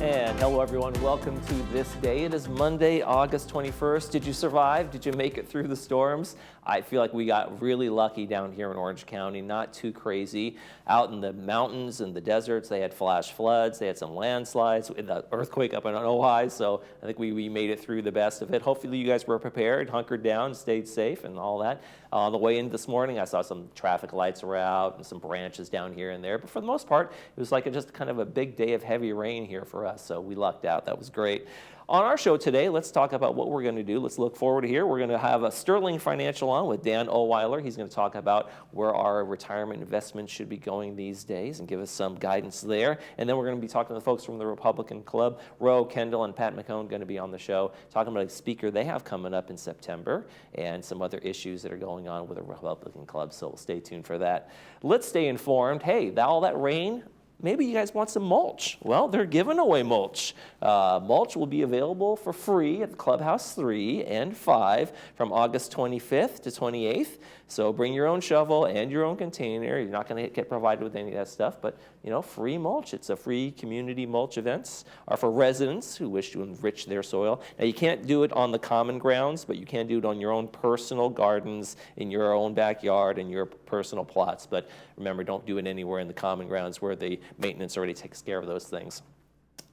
And hello everyone, welcome to This Day. It is Monday, August 21st. Did you survive? Did you make it through the storms? I feel like we got really lucky down here in Orange County, not too crazy. Out in the mountains and the deserts, they had flash floods, they had some landslides, the earthquake up in Ojai, so I think we made it through the best of it. Hopefully you guys were prepared, hunkered down, stayed safe and all that. On the way in this morning, I saw some traffic lights were out and some branches down here and there, but for the most part, it was like just kind of a big day of heavy rain here for us, so we lucked out. That was great. On our show today, let's talk about what we're going to do. Let's look forward here. We're going to have a Sterling Financial on with Dan Oweiler. He's going to talk about where our retirement investments should be going these days and give us some guidance there. And then we're going to be talking to the folks from the Republican Club. Ro Kendall and Pat McCone going to be on the show talking about a speaker they have coming up in September and some other issues that are going on with the Republican Club. So we'll stay tuned for that. Let's stay informed. Hey, all that rain, maybe you guys want some mulch. Well, they're giving away mulch. Mulch will be available for free at the Clubhouse 3 and 5 from August 25th to 28th. So bring your own shovel and your own container. You're not going to get provided with any of that stuff, but free mulch. It's a free community mulch events are for residents who wish to enrich their soil. Now you can't do it on the common grounds, but you can do it on your own personal gardens, in your own backyard, and your personal plots. But remember, don't do it anywhere in the common grounds where the maintenance already takes care of those things.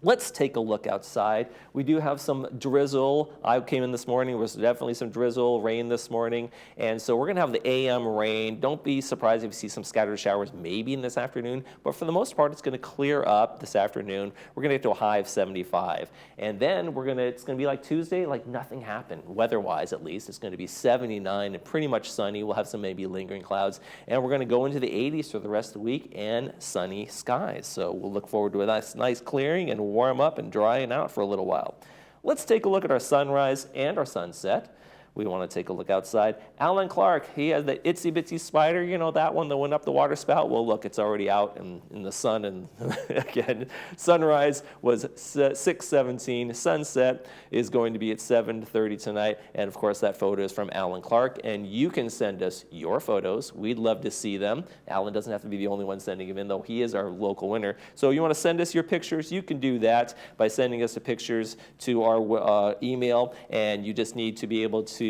Let's take a look outside. We do have some drizzle. I came in this morning, there was definitely some drizzle, rain this morning, and so we're gonna have the AM rain. Don't be surprised if you see some scattered showers maybe in this afternoon, but for the most part, it's gonna clear up this afternoon. We're gonna get to a high of 75, and then it's gonna be like Tuesday, like nothing happened, weather-wise at least. It's gonna be 79 and pretty much sunny. We'll have some maybe lingering clouds, and we're gonna go into the 80s for the rest of the week and sunny skies. So we'll look forward to a nice clearing and warm up and drying out for a little while. Let's take a look at our sunrise and our sunset. We want to take a look outside. Alan Clark, he has the itsy bitsy spider, that one that went up the water spout. Well, look, it's already out in the sun. And again, sunrise was 6:17. Sunset is going to be at 7:30 tonight. And of course, that photo is from Alan Clark. And you can send us your photos. We'd love to see them. Alan doesn't have to be the only one sending them in, though he is our local winner. So you want to send us your pictures, you can do that by sending us the pictures to our email. And you just need to be able to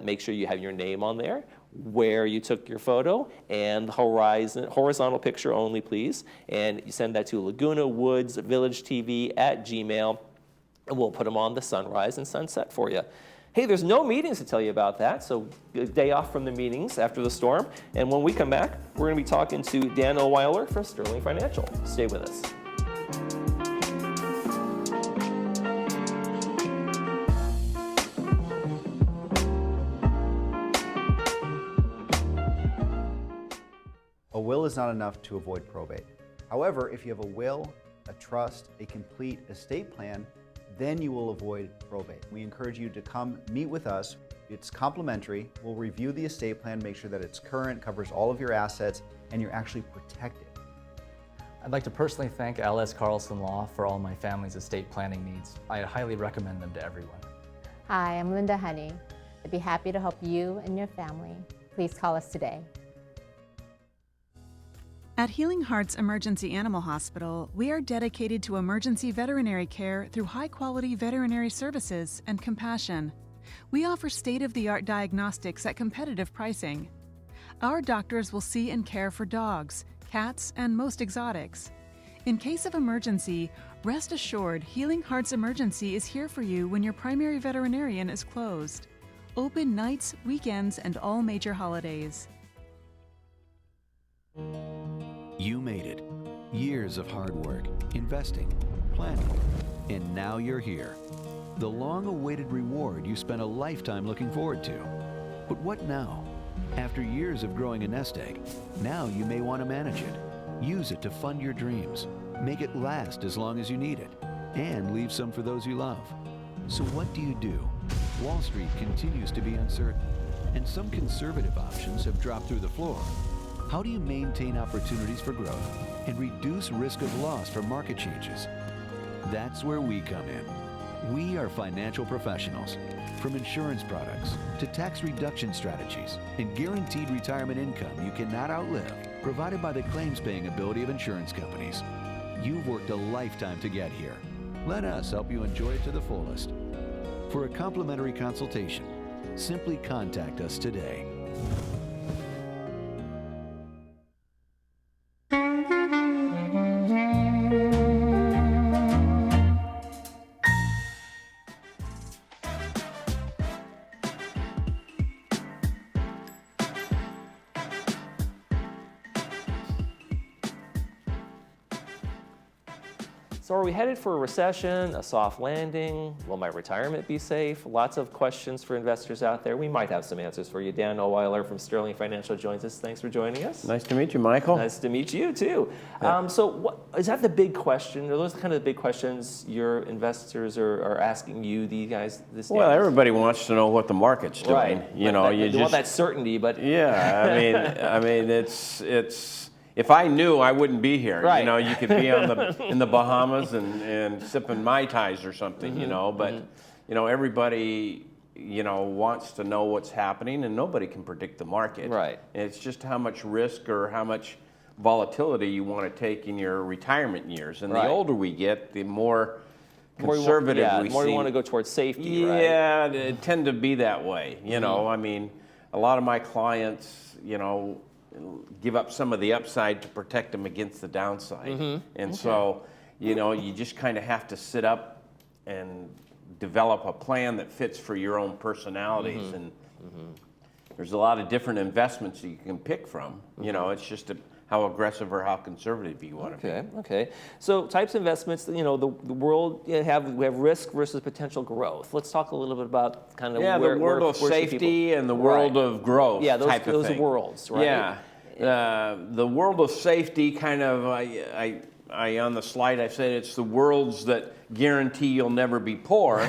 make sure you have your name on there, where you took your photo, and horizontal picture only, please. And you send that to Laguna Woods Village TV at Gmail, and we'll put them on the sunrise and sunset for you. Hey, there's no meetings to tell you about that, so a day off from the meetings after the storm. And when we come back, we're going to be talking to Dan Oweiler from Sterling Financial. Stay with us. A will is not enough to avoid probate. However, if you have a will, a trust, a complete estate plan, then you will avoid probate. We encourage you to come meet with us. It's complimentary. We'll review the estate plan, make sure that it's current, covers all of your assets, and you're actually protected. I'd like to personally thank LS Carlson Law for all my family's estate planning needs. I highly recommend them to everyone. Hi, I'm Linda Honey. I'd be happy to help you and your family. Please call us today. At Healing Hearts Emergency Animal Hospital, we are dedicated to emergency veterinary care through high-quality veterinary services and compassion. We offer state-of-the-art diagnostics at competitive pricing. Our doctors will see and care for dogs, cats, and most exotics. In case of emergency, rest assured Healing Hearts Emergency is here for you when your primary veterinarian is closed. Open nights, weekends, and all major holidays. You made it. Years of hard work, investing, planning, and now you're here. The long-awaited reward you spent a lifetime looking forward to. But what now? After years of growing a nest egg, now you may want to manage it. Use it to fund your dreams. Make it last as long as you need it. And leave some for those you love. So what do you do? Wall Street continues to be uncertain, and some conservative options have dropped through the floor. How do you maintain opportunities for growth and reduce risk of loss from market changes? That's where we come in. We are financial professionals. From insurance products to tax reduction strategies and guaranteed retirement income you cannot outlive, provided by the claims-paying ability of insurance companies. You've worked a lifetime to get here. Let us help you enjoy it to the fullest. For a complimentary consultation, simply contact us today. So are we headed for a recession, a soft landing? Will my retirement be safe? Lots of questions for investors out there. We might have some answers for you. Dan Oweiler from Sterling Financial joins us. Thanks for joining us. Nice to meet you, Michael. Nice to meet you, too. So what, is that the big question? Are those kind of the big questions your investors are asking you, these guys, this day? Well, everybody wants to know what the market's doing. Right. You know, you want that certainty, but... Yeah, I mean, it's... If I knew, I wouldn't be here. Right. You know, you could be on in the Bahamas and sipping Mai Tais or something, you know, but, you know, everybody, you know, wants to know what's happening, and nobody can predict the market. Right. And it's just how much risk or how much volatility you want to take in your retirement years. And Right. the older we get, the more More you want- conservative yeah, we the more seem. you want to go towards safety, right? Yeah, they tend to be that way. You know, I mean, a lot of my clients, you know, give up some of the upside to protect them against the downside. And so, you know, you just kind of have to sit up and develop a plan that fits for your own personalities. And there's a lot of different investments that you can pick from. You know, it's just how aggressive or how conservative you want to be. Okay. So types of investments, you know, the world, we have risk versus potential growth. Let's talk a little bit about kind of Yeah, where, the world of where should safety people- and the world Right. of growth Yeah, type of those thing. worlds, right? Yeah. The world of safety kind of, I on the slide I said it's the worlds that guarantee you'll never be poor.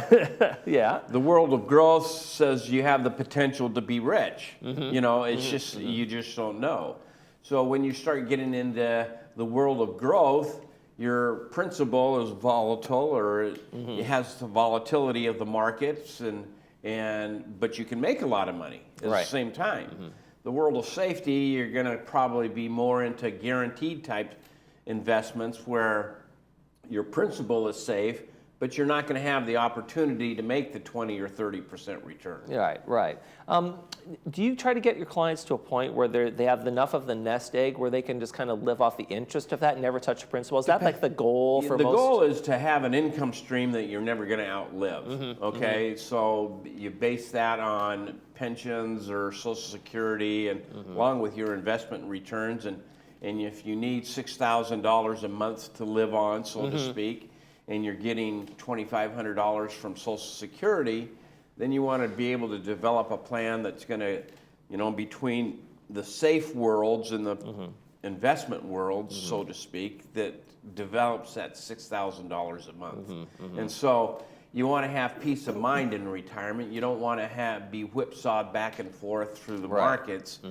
Yeah. The world of growth says you have the potential to be rich. You know, it's just, you just don't know. So when you start getting into the world of growth, your principal is volatile, or it has the volatility of the markets, but you can make a lot of money at Right. the same time. The world of safety, you're going to probably be more into guaranteed type investments where your principal is safe, but you're not going to have the opportunity to make the 20 or 30% return. Right. Do you try to get your clients to a point where they have enough of the nest egg where they can just kind of live off the interest of that and never touch the principal? Is that like the goal for The most? goal is to have an income stream that you're never going to outlive. Okay, so you base that on pensions or Social Security, and along with your investment returns. And if you need $6,000 a month to live on, so to speak, and you're getting $2,500 from Social Security, then you want to be able to develop a plan that's going to, you know, between the safe worlds and the investment worlds, so to speak, that develops that $6,000 a month. And so you want to have peace of mind in retirement. You don't want to be whipsawed back and forth through the markets,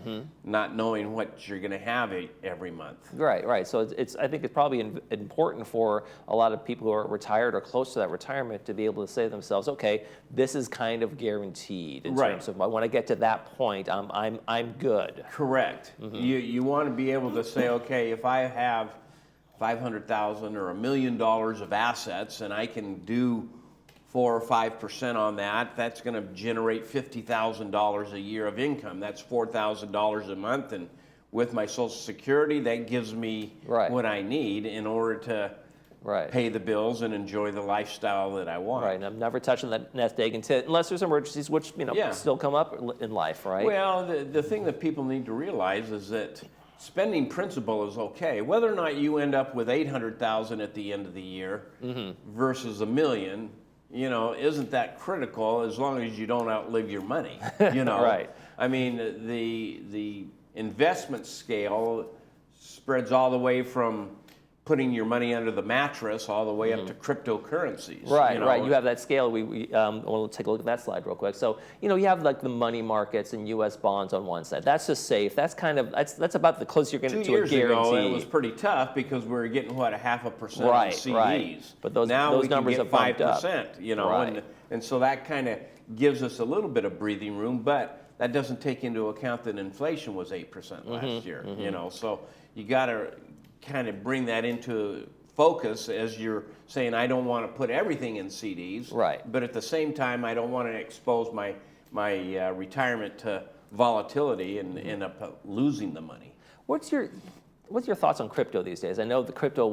not knowing what you're going to have every month. Right. So I think it's probably important for a lot of people who are retired or close to that retirement to be able to say to themselves, okay, this is kind of guaranteed in terms of when I get to that point, I'm good. Correct. You want to be able to say, okay, if I have $500,000 or $1 million of assets and I can do 4 or 5% on that, that's going to generate $50,000 a year of income. That's $4,000 a month, and with my Social Security, that gives me what I need in order to pay the bills and enjoy the lifestyle that I want. Right, and I'm never touching that nest egg unless there's emergencies, which still come up in life, right? Well, the thing that people need to realize is that spending principal is okay. Whether or not you end up with $800,000 at the end of the year versus $1 million, you know, isn't that critical as long as you don't outlive your money, you know? Right. I mean, the investment scale spreads all the way from putting your money under the mattress all the way up to cryptocurrencies. Right, you know? right. You have that scale. We'll take a look at that slide real quick. So, you know, you have like the money markets and U.S. bonds on one side. That's just safe. That's kind of that's about the closest you're going to a guarantee. 2 years ago, it was pretty tough because we were getting what, 0.5% on CDs. Right. But those numbers have bumped 5%. You know, and so that kind of gives us a little bit of breathing room, but that doesn't take into account that inflation was 8% last year. You know, so you got to kind of bring that into focus as you're saying, I don't want to put everything in CDs. Right. But at the same time, I don't want to expose my retirement to volatility and end up losing the money. What's your thoughts on crypto these days? I know the crypto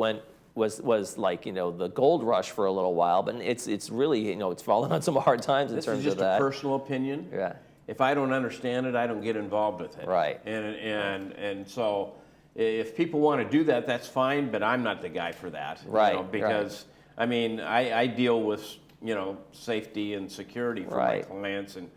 was like, you know, the gold rush for a little while, but it's really, you know, it's fallen on some hard times in terms of that. This is just a personal opinion. Yeah. If I don't understand it, I don't get involved with it. Right. And so if people want to do that, that's fine, but I'm not the guy for that. Right. You know, because I mean, I deal with, you know, safety and security for my clients, and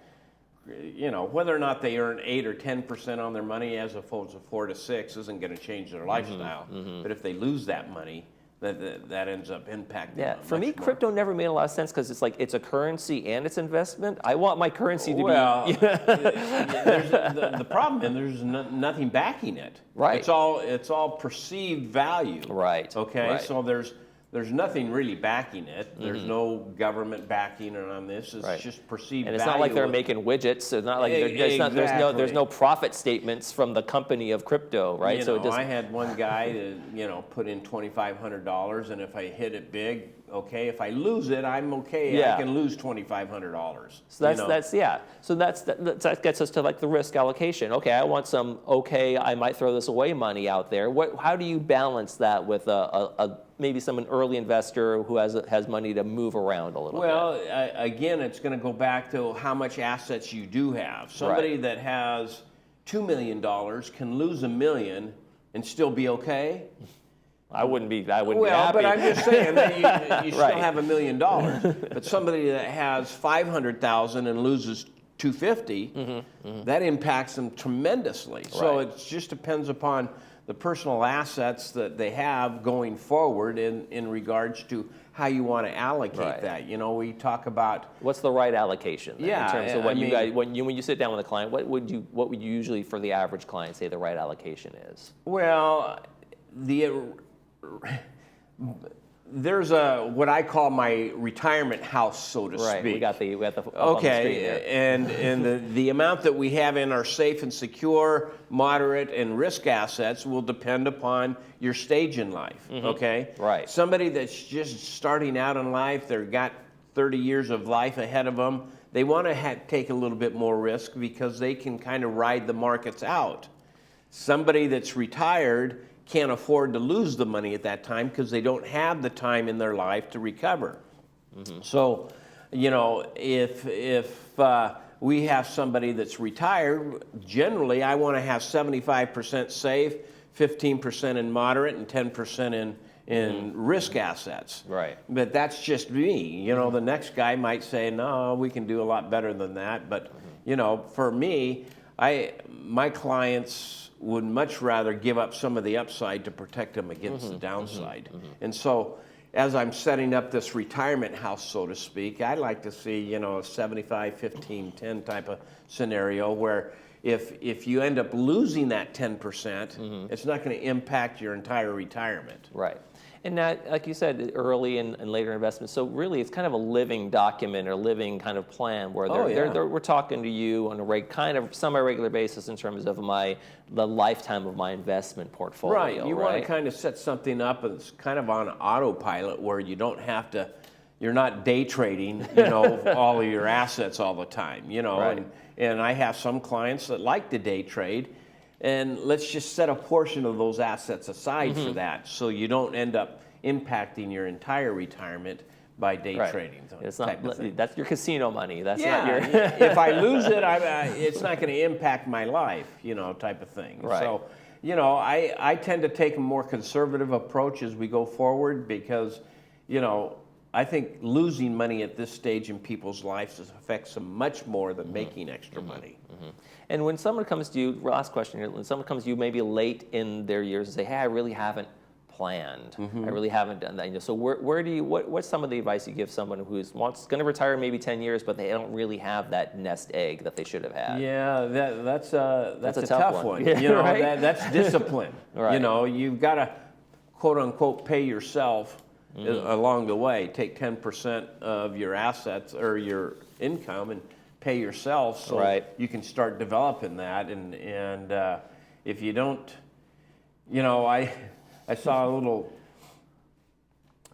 you know, whether or not they earn 8 or 10% on their money as opposed to 4 to 6 isn't going to change their lifestyle. But if they lose that money, that ends up impacting them. For me, crypto never made a lot of sense because it's like it's a currency and it's investment. I want my currency to be. The problem is there's nothing backing it. Right. It's all perceived value. Right. Okay. Right. So there's nothing really backing it. There's no government backing it on this. It's just perceived value. And it's not like they're making widgets. So it's not like there's no profit statements from the company of crypto, right? You so know, I had one guy that, you know, put in $2,500, and if I hit it big, okay. If I lose it, I'm okay. Yeah. I can lose $2,500. So that gets us to like the risk allocation. Okay, I want some. Okay, I might throw this away money out there. How do you balance that with maybe an early investor who has money to move around a little bit? Well, again, it's going to go back to how much assets you do have. Somebody that has $2 million can lose $1 million and still be okay. I wouldn't be happy. Well, but I'm just saying that you still have $1 million. But somebody that has $500,000 and loses $250, that impacts them tremendously. So it just depends upon the personal assets that they have going forward in regards to how you want to allocate that. You know, we talk about what's the right allocation then, in terms of what you guys when you sit down with a client, what would you usually for the average client say the right allocation is? Well, there's what I call my retirement house, so to speak. We got the up on the screen there. And the amount that we have in our safe and secure, moderate, and risk assets will depend upon your stage in life. Okay. Right. Somebody that's just starting out in life, they've got 30 years of life ahead of them. They want to take a little bit more risk because they can kind of ride the markets out. Somebody that's retired can't afford to lose the money at that time because they don't have the time in their life to recover. So, you know, if we have somebody that's retired, generally I want to have 75% safe, 15% in moderate, and 10% in risk assets. Right. But that's just me. You know, the next guy might say, no, we can do a lot better than that. But, you know, for me, my clients would much rather give up some of the upside to protect them against the downside. And so as I'm setting up this retirement house, so to speak, I like to see, you know, a 75, 15, 10 type of scenario where if you end up losing that 10%, it's not going to impact your entire retirement. Right. And that, like you said, early and later investments. So really, it's kind of a living document or living kind of plan where we're talking to you on a kind of semi-regular basis in terms of the lifetime of my investment portfolio. Right. You want to kind of set something up that's kind of on autopilot where you don't have to. You're not day trading, you know, all of your assets all the time, you know. Right. And I have some clients that like to day trade. And let's just set a portion of those assets aside for that, so you don't end up impacting your entire retirement by day trading. It's not that's your casino money. That's not your. If I lose it, it's not going to impact my life, you know, type of thing. Right. So, you know, I tend to take a more conservative approach as we go forward because, you know, I think losing money at this stage in people's lives affects them much more than making extra money. And when someone comes to you, last question here, when someone comes to you maybe late in their years and say, hey, I really haven't planned. I really haven't done that. You know, so what's some of the advice you give someone who's going to retire maybe 10 years, but they don't really have that nest egg that they should have had? Yeah, that's a tough one. Yeah, you know, right? that's discipline. Right. You know, you've got to, quote unquote, pay yourself along the way. Take 10% of your assets or your income and pay yourself so you can start developing that. And if you don't, you know, I saw a little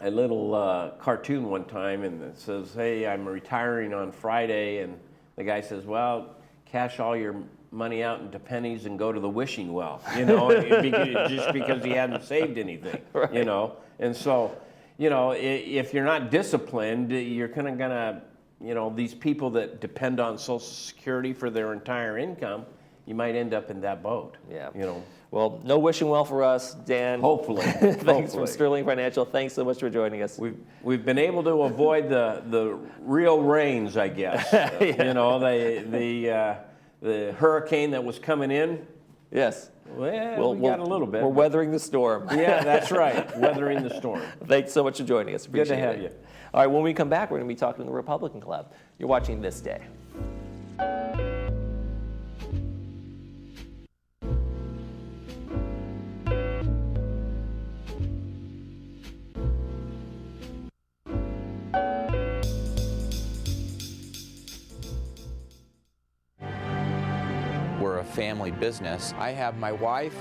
a little cartoon one time, and it says, "Hey, I'm retiring on Friday," and the guy says, "Well, cash all your money out into pennies and go to the wishing well," just because he hadn't saved anything, Right. And so, if you're not disciplined, you're kind of gonna, these people that depend on Social Security for their entire income, you might end up in that boat. Yeah. Well, no wishing well for us, Dan. Hopefully. Thanks Hopefully. from Sterling Financial. Thanks so much for joining us. We've been able to avoid the real rains, I guess. The hurricane that was coming in. Yes. Well, we got a little bit. We're weathering the storm. Yeah, that's right. Weathering the storm. Thanks so much for joining us. Good to Appreciate have it. you. All right, when we come back, we're going to be talking to the Republican Club. You're watching This Day. We're a family business. I have my wife,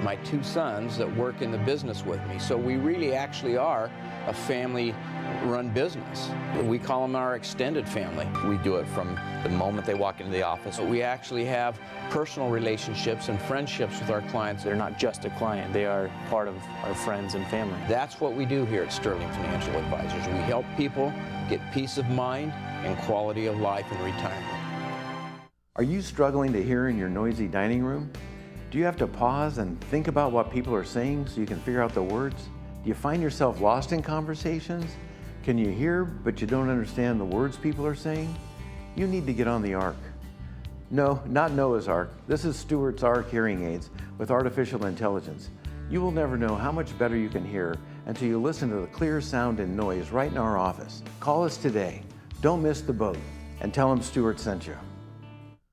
my 2 sons that work in the business with me. So we really actually are a family-run business. We call them our extended family. We do it from the moment they walk into the office. We actually have personal relationships and friendships with our clients. They're not just a client, they are part of our friends and family. That's what we do here at Sterling Financial Advisors. We help people get peace of mind and quality of life in retirement. Are you struggling to hear in your noisy dining room? Do you have to pause and think about what people are saying so you can figure out the words? Do you find yourself lost in conversations? Can you hear but you don't understand the words people are saying? You need to get on the Ark. No, not Noah's Ark. This is Stewart's Ark hearing aids with artificial intelligence. You will never know how much better you can hear until you listen to the clear sound and noise right in our office. Call us today. Don't miss the boat and tell them Stewart sent you.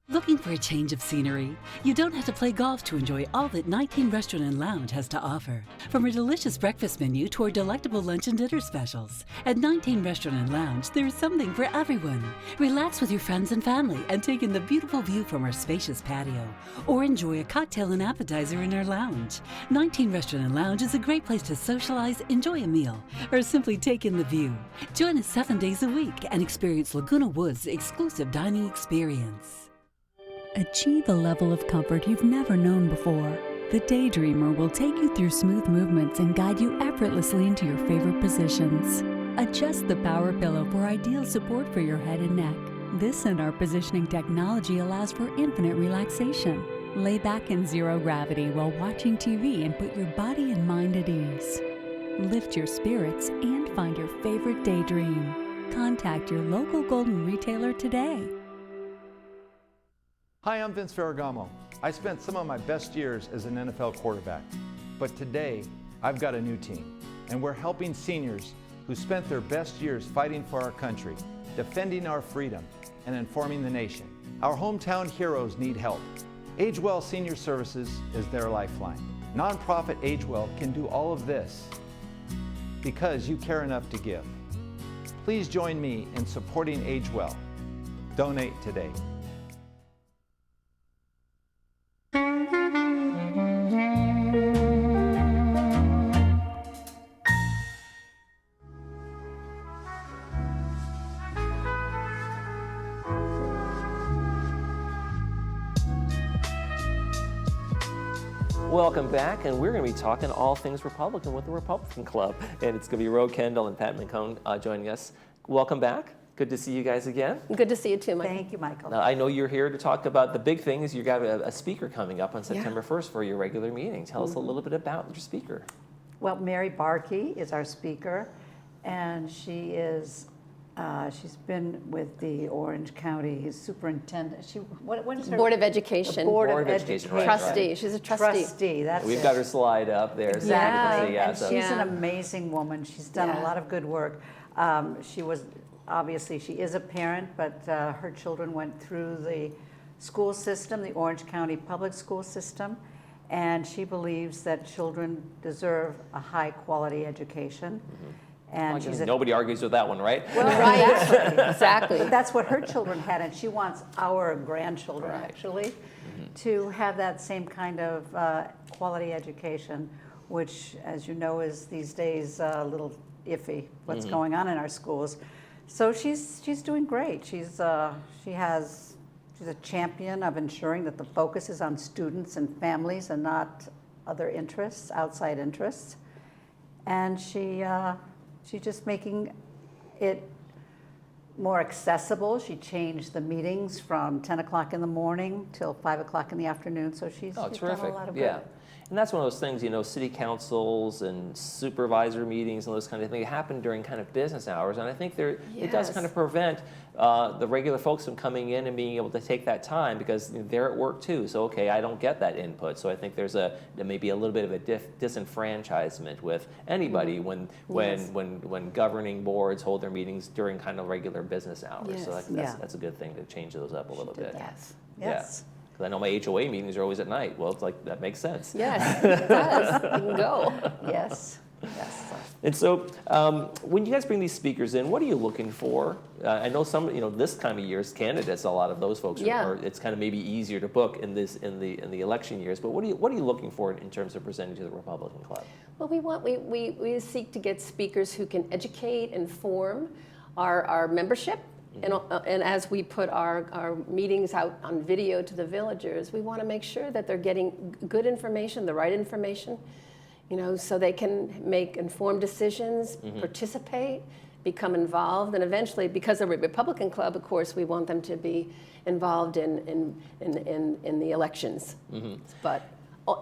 Looking for a change of scenery? You don't have to play golf to enjoy all that 19 Restaurant and Lounge has to offer. From our delicious breakfast menu to our delectable lunch and dinner specials. At 19 Restaurant and Lounge, there is something for everyone. Relax with your friends and family and take in the beautiful view from our spacious patio. Or enjoy a cocktail and appetizer in our lounge. 19 Restaurant and Lounge is a great place to socialize, enjoy a meal, or simply take in the view. Join us 7 days a week and experience Laguna Woods' exclusive dining experience. Achieve a level of comfort you've never known before. The Daydreamer will take you through smooth movements and guide you effortlessly into your favorite positions. Adjust the power pillow for ideal support for your head and neck. This and our positioning technology allows for infinite relaxation. Lay back in zero gravity while watching TV and put your body and mind at ease. Lift your spirits and find your favorite daydream. Contact your local Golden retailer today. Hi, I'm Vince Ferragamo. I spent some of my best years as an NFL quarterback, but today I've got a new team, and we're helping seniors who spent their best years fighting for our country, defending our freedom, and informing the nation. Our hometown heroes need help. AgeWell Senior Services is their lifeline. Nonprofit AgeWell can do all of this because you care enough to give. Please join me in supporting AgeWell. Donate today. Welcome back, and we're going to be talking all things Republican with the Republican Club. And it's going to be Ro Kendall and Pat McCone joining us. Welcome back. Good to see you guys again. Good to see you too, Michael. Thank you, Michael. Now, I know you're here to talk about the big things. You got a speaker coming up on September 1st for your regular meeting. Tell us a little bit about your speaker. Well, Mary Barkey is our speaker, and she is she's been with the Orange County Superintendent. What is her? Board of Education. The Board of Education. Trustee. She's a trustee. Trustee, that's We've it. got her slide up there. So Yeah, you can and see, she's an amazing woman. She's done a lot of good work. She was, obviously, she is a parent, but her children went through the school system, the Orange County public school system, and she believes that children deserve a high-quality education. And she's nobody argues with that one, right? Well, right, exactly. But that's what her children had, and she wants our grandchildren, actually, to have that same kind of quality education, which, as you know, is these days a little iffy, what's going on in our schools. So she's doing great. She's a champion of ensuring that the focus is on students and families and not other interests, outside interests. And she's just making it more accessible. She changed the meetings from 10 o'clock in the morning till 5 o'clock in the afternoon. So she's done a lot of good. Yeah. And that's one of those things, you know, city councils and supervisor meetings and those kind of things happen during kind of business hours. And I think it does kind of prevent the regular folks from coming in and being able to take that time because they're at work too. So, okay, I don't get that input. So I think there may be a little bit of a disenfranchisement with anybody when governing boards hold their meetings during kind of regular business hours. So that's a good thing to change those up a little bit. Yes. Yeah. Because I know my HOA meetings are always at night. Well, it's like, that makes sense. Yes, it does. You can go. Yes. Yes. And so when you guys bring these speakers in, what are you looking for? I know this time of year's candidates, a lot of those folks it's kind of maybe easier to book in the election years. But what are you looking for in terms of presenting to the Republican Club? Well, we seek to get speakers who can educate, inform our membership. And as we put our meetings out on video to the villagers, we want to make sure that they're getting good information, the right information, so they can make informed decisions, participate, become involved, and eventually, because of the Republican Club, of course, we want them to be involved in the elections. But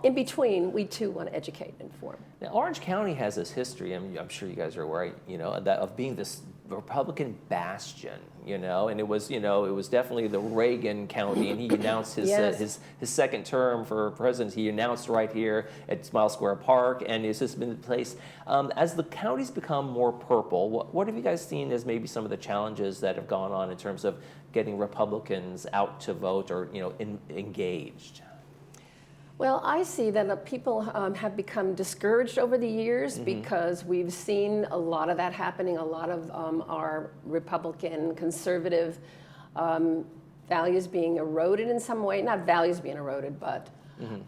in between, we too want to educate and inform. Now, Orange County has this history, I'm sure you guys are aware, of being this Republican bastion, and it was definitely the Reagan County, and he announced his second term for president. He announced right here at Smile Square Park, and it's just been in place. As the county's become more purple, what have you guys seen as maybe some of the challenges that have gone on in terms of getting Republicans out to vote or engaged? Well, I see that people have become discouraged over the years because we've seen a lot of that happening. A lot of our Republican conservative values being eroded in some way. Not values being eroded, but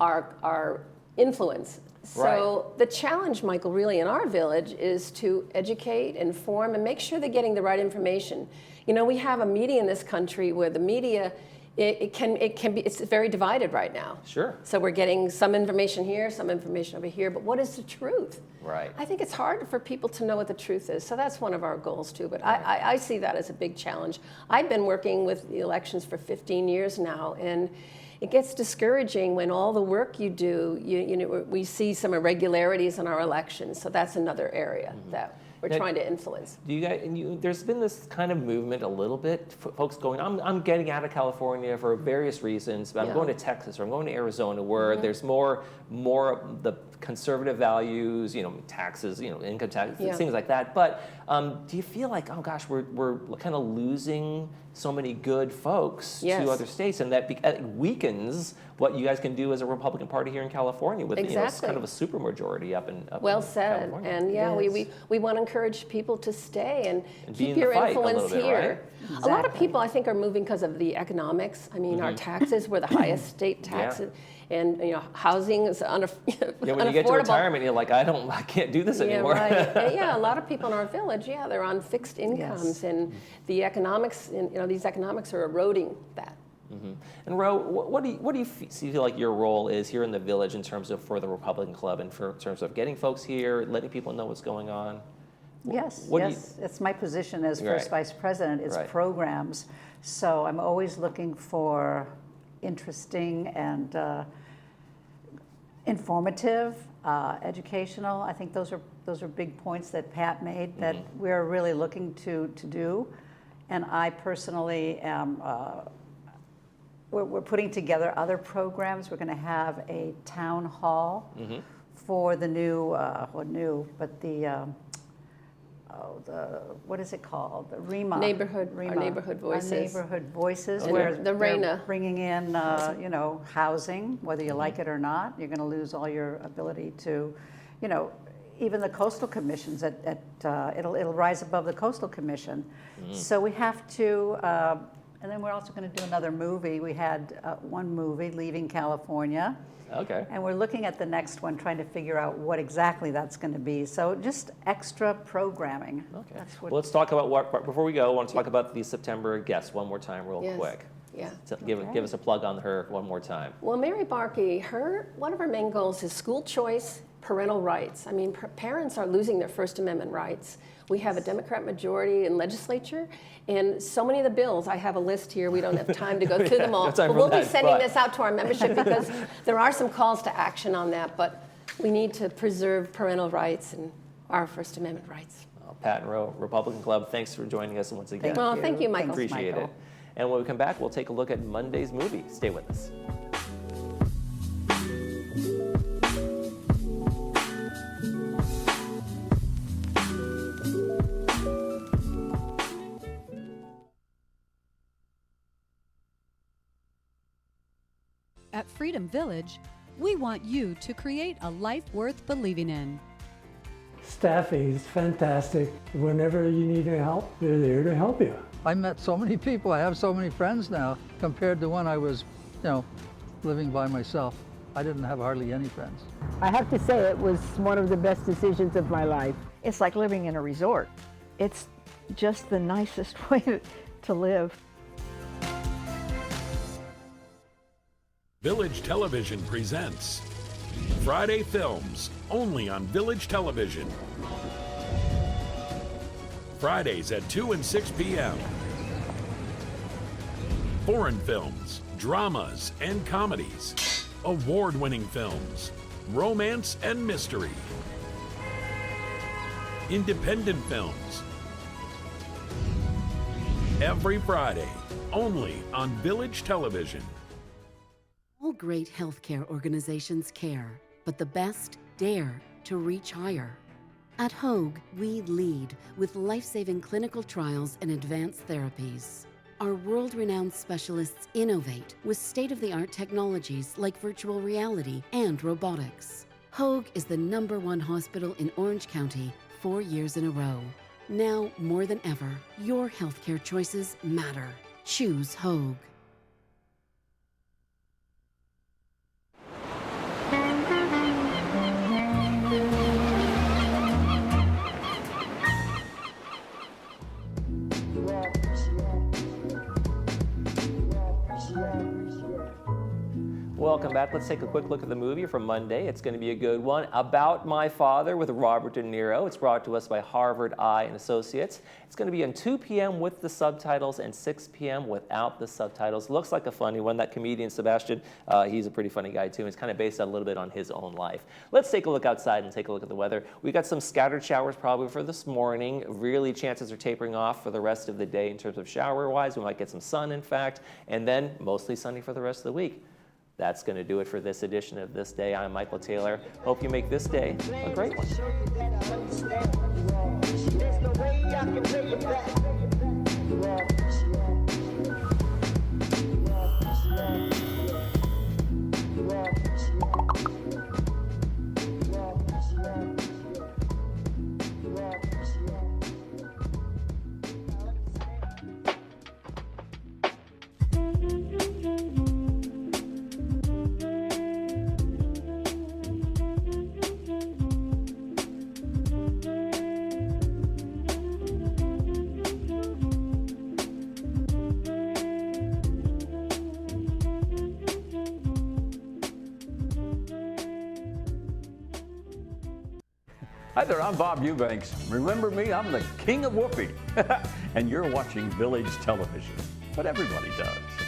our influence. So the challenge, Michael, really in our village is to educate, inform, and make sure they're getting the right information. We have a media in this country where the media it's very divided right now. Sure. So we're getting some information here, some information over here, but what is the truth? Right. I think it's hard for people to know what the truth is. So that's one of our goals too, but I see that as a big challenge. I've been working with the elections for 15 years now, and it gets discouraging when all the work you do, we see some irregularities in our elections. So that's another area that we're trying to influence. Do you guys? There's been this kind of movement a little bit. Folks going, I'm getting out of California for various reasons, but I'm going to Texas or I'm going to Arizona, where there's more of the conservative values, taxes, income tax, things like that. But do you feel like, oh gosh, we're kind of losing so many good folks to other states, and that weakens what you guys can do as a Republican Party here in California with it's kind of a supermajority up in California. And we want to encourage people to stay and keep your influence here. Right? Exactly. A lot of people, I think, are moving because of the economics. I mean, our taxes were the highest state taxes. And housing is unaffordable. When you get to retirement, you're like, I can't do this anymore. A lot of people in our village, they're on fixed incomes, and the economics, these economics are eroding that. And Ro, what do you feel like your role is here in the village in terms of for the Republican Club and in terms of getting folks here, letting people know what's going on? Yes, it's my position as first vice president is programs. So I'm always looking for interesting and informative, educational. I think those are big points that Pat made that we're really looking to do. And I personally am. We're putting together other programs. We're going to have a town hall for the what is it called? The REMA. Our neighborhood voices. Our neighborhood voices. And where the RENA. they're bringing in, housing, whether you like it or not. You're going to lose all your ability to, even the coastal commissions. It'll rise above the coastal commission. So we have to. And then we're also going to do another movie. We had one movie, Leaving California. Okay. And we're looking at the next one, trying to figure out what exactly that's going to be. So just extra programming. Okay. That's what, Well, let's talk about before we go, I want to talk about the September guest one more time real Yes. quick. Yeah. So give us a plug on her one more time. Well, Mary Barkey, one of her main goals is school choice, parental rights. I mean, parents are losing their First Amendment rights. We have a Democrat majority in legislature, and so many of the bills, I have a list here, we don't have time to go through them all, but we'll be sending this out to our membership because there are some calls to action on that, but we need to preserve parental rights and our First Amendment rights. Patton Row Republican Club, thanks for joining us once again. Well, thank you, Michael. Appreciate it. And when we come back, we'll take a look at Monday's movie. Stay with us. At Freedom Village, we want you to create a life worth believing in. Staff is fantastic. Whenever you need help, they're there to help you. I met so many people. I have so many friends now compared to when I was, living by myself. I didn't have hardly any friends. I have to say it was one of the best decisions of my life. It's like living in a resort. It's just the nicest way to live. Village Television presents Friday Films, only on Village Television. Fridays at 2 and 6 p.m. Foreign films, dramas, and comedies. Award-winning films, romance and mystery. Independent films. Every Friday, only on Village Television. All great healthcare organizations care, but the best dare to reach higher. At Hoag, we lead with life-saving clinical trials and advanced therapies. Our world-renowned specialists innovate with state-of-the-art technologies like virtual reality and robotics. Hoag is the #1 hospital in Orange County 4 years in a row. Now, more than ever, your healthcare choices matter. Choose Hoag. Welcome back. Let's take a quick look at the movie from Monday. It's going to be a good one. About My Father with Robert De Niro. It's brought to us by Harvard Eye and Associates. It's going to be on 2 p.m. with the subtitles and 6 p.m. without the subtitles. Looks like a funny one. That comedian Sebastian, he's a pretty funny guy too. It's kind of based a little bit on his own life. Let's take a look outside and take a look at the weather. We got some scattered showers probably for this morning. Really, chances are tapering off for the rest of the day in terms of shower-wise. We might get some sun, in fact, and then mostly sunny for the rest of the week. That's going to do it for this edition of This Day. I'm Michael Taylor. Hope you make this day a great one. Hi there, I'm Bob Eubanks. Remember me? I'm the king of whoopee. And you're watching Village Television. But everybody does.